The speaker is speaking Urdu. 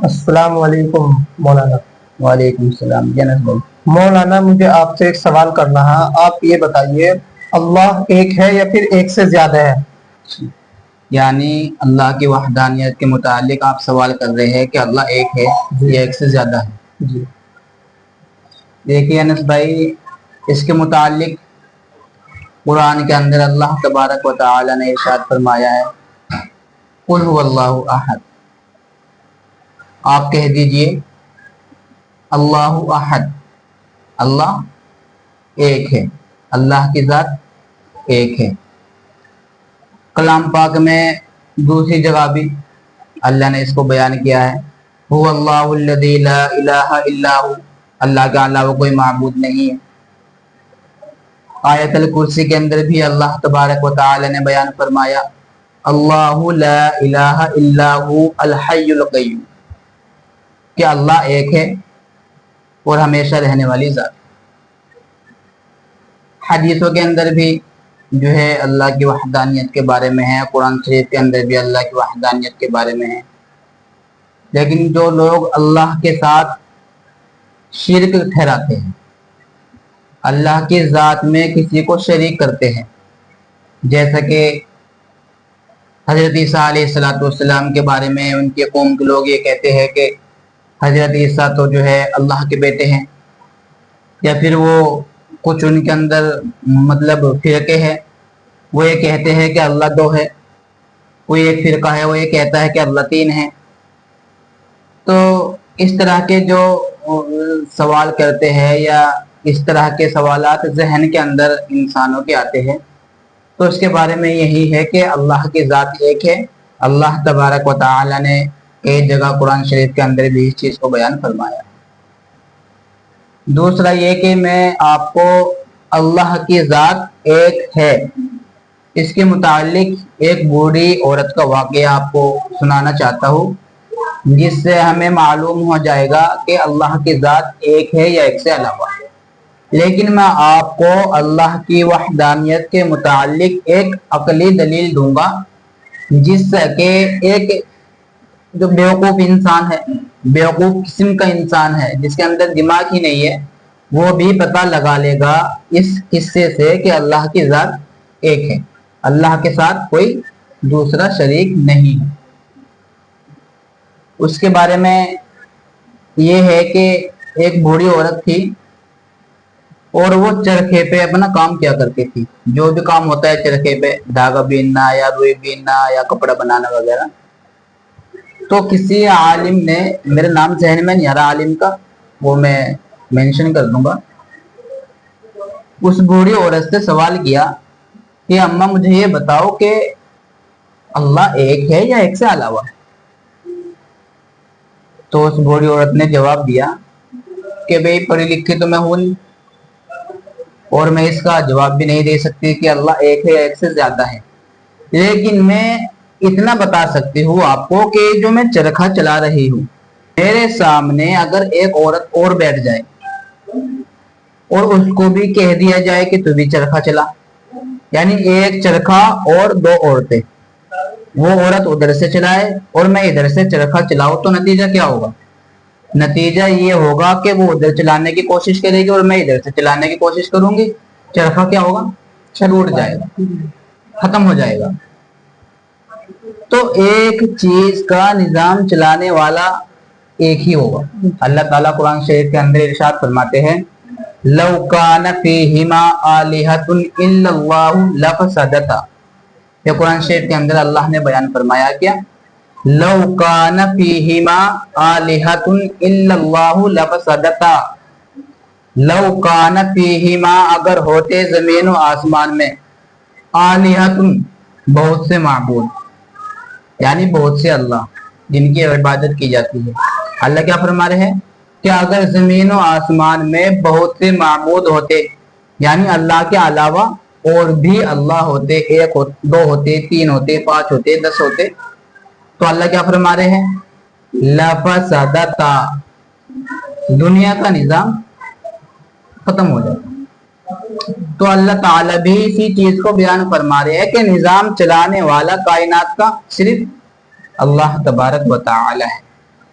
السلام علیکم مولانا۔ وعلیکم السلام جنس بھائی۔ مولانا مجھے آپ سے ایک سوال کرنا ہے، آپ یہ بتائیے اللہ ایک ہے یا پھر ایک سے زیادہ ہے؟ یعنی اللہ کی وحدانیت کے متعلق آپ سوال کر رہے ہیں کہ اللہ ایک ہے یا ایک سے زیادہ ہے؟ جی دیکھیے انس بھائی، اس کے متعلق قرآن کے اندر اللہ تبارک و تعالی نے ارشاد فرمایا ہے، قل هو اللہ احد، آپ کہہ دیجئے اللہ احد، اللہ ایک ہے، اللہ کی ذات ایک ہے۔ کلام پاک میں دوسری جگہ بھی اللہ نے اس کو بیان کیا ہے، هو اللہ الذی لا الہ الا هو، اللہ کے علاوہ کوئی معبود نہیں ہے۔ آیت الکرسی کے اندر بھی اللہ تبارک و تعالی نے بیان فرمایا، اللہ لا الہ الا هو الحی القیوم، کہ اللہ ایک ہے اور ہمیشہ رہنے والی ذات۔ حدیثوں کے اندر بھی جو ہے اللہ کی وحدانیت کے بارے میں ہے، قرآن شریف کے اندر بھی اللہ کی وحدانیت کے بارے میں ہے۔ لیکن جو لوگ اللہ کے ساتھ شرک ٹھہراتے ہیں، اللہ کی ذات میں کسی کو شریک کرتے ہیں، جیسا کہ حضرت عیسیٰ علیہ السلام کے بارے میں ان کے قوم کے لوگ یہ کہتے ہیں کہ حضرت عیسیٰ تو جو ہے اللہ کے بیٹے ہیں، یا پھر وہ کچھ ان کے اندر مطلب فرقے ہیں، وہ یہ کہتے ہیں کہ اللہ دو ہے، کوئی ایک فرقہ ہے وہ یہ کہتا ہے کہ اللہ تین ہے۔ تو اس طرح کے جو سوال کرتے ہیں یا اس طرح کے سوالات ذہن کے اندر انسانوں کے آتے ہیں، تو اس کے بارے میں یہی ہے کہ اللہ کی ذات ایک ہے۔ اللہ تبارک و تعالی نے ایک جگہ قرآن شریف کے اندر بھی اس چیز کو بیان فرمایا۔ دوسرا یہ کہ میں آپ کو اللہ کی ذات ایک ہے اس کے متعلق ایک بوڑھی عورت کا واقعہ آپ کو سنانا چاہتا ہوں، جس سے ہمیں معلوم ہو جائے گا کہ اللہ کی ذات ایک ہے یا ایک سے علاوہ ہے۔ لیکن میں آپ کو اللہ کی وحدانیت کے متعلق ایک عقلی دلیل دوں گا، جس سے کہ ایک جو بیوقوف انسان ہے، بیوقوف قسم کا انسان ہے جس کے اندر دماغ ہی نہیں ہے، وہ بھی پتہ لگا لے گا اس قصے سے کہ اللہ کی ذات ایک ہے، اللہ کے ساتھ کوئی دوسرا شریک نہیں ہے۔ اس کے بارے میں یہ ہے کہ ایک بوڑھی عورت تھی اور وہ چرخے پہ اپنا کام کیا کرتی تھی، جو بھی کام ہوتا ہے چرخے پہ، دھاگا بیننا یا روئی بیننا یا کپڑا بنانا وغیرہ۔ تو کسی عالم نے، میرے نام ذہن میں نہیں آ رہا عالم کا، وہ میں مینشن کر دوں گا، اس بوڑھی عورت سے سوال کیا کہ اماں مجھے یہ بتاؤ کہ اللہ ایک ہے یا ایک سے علاوہ ہے؟ تو اس بوڑھی عورت نے جواب دیا کہ بھئی پڑھی لکھی تو میں ہوں نہیں، اور میں اس کا جواب بھی نہیں دے سکتی کہ اللہ ایک ہے یا ایک سے زیادہ ہے، لیکن میں اتنا بتا سکتی ہوں آپ کو کہ جو میں چرخہ چلا رہی ہوں، میرے سامنے اگر ایک عورت اور بیٹھ جائے اور اس کو بھی کہہ دیا جائے کہ تو بھی چرخہ چلا، یعنی ایک چرخہ اور دو عورتیں، وہ عورت ادھر سے چلائے اور میں ادھر سے چرخہ چلاؤں، تو نتیجہ کیا ہوگا؟ نتیجہ یہ ہوگا کہ وہ ادھر چلانے کی کوشش کرے گی اور میں ادھر سے چلانے کی کوشش کروں گی، چرخہ کیا ہوگا؟ ٹوٹ جائے گا، ختم ہو جائے گا۔ تو ایک چیز کا نظام چلانے والا ایک ہی ہوگا۔ اللہ تعالیٰ قرآن شریف کے اندر ارشاد فرماتے ہیں، لَوْ كَانَ فِيهِمَا آلِهَةٌ إِلَّا اللَّهُ لَفَسَدَتَا، یہ قرآن شریف کے اندر اللہ نے بیان فرمایا کیا؟ لَوْ كَانَ فِيهِمَا آلِهَةٌ إِلَّا اللَّهُ لَفَسَدَتَا، لَوْ كَانَ فِيهِمَا، اگر ہوتے زمین و آسمان میں، آلِهَةٌ بہت سے معبود، یعنی بہت سے اللہ جن کی عبادت کی جاتی ہے۔ اللہ کیا فرما رہے ہیں کہ اگر زمین و آسمان میں بہت سے معبود ہوتے، یعنی اللہ کے علاوہ اور بھی اللہ ہوتے، ایک دو ہوتے، تین ہوتے، پانچ ہوتے، 10 ہوتے، تو اللہ کیا فرما رہے ہیں؟ لفسدتا، دنیا کا نظام ختم ہو جاتا۔ تو اللہ تعالیٰ بھی اسی چیز کو بیان فرما رہے ہیں کہ نظام چلانے والا کائنات کا صرف اللہ تبارک و تعالی ہے،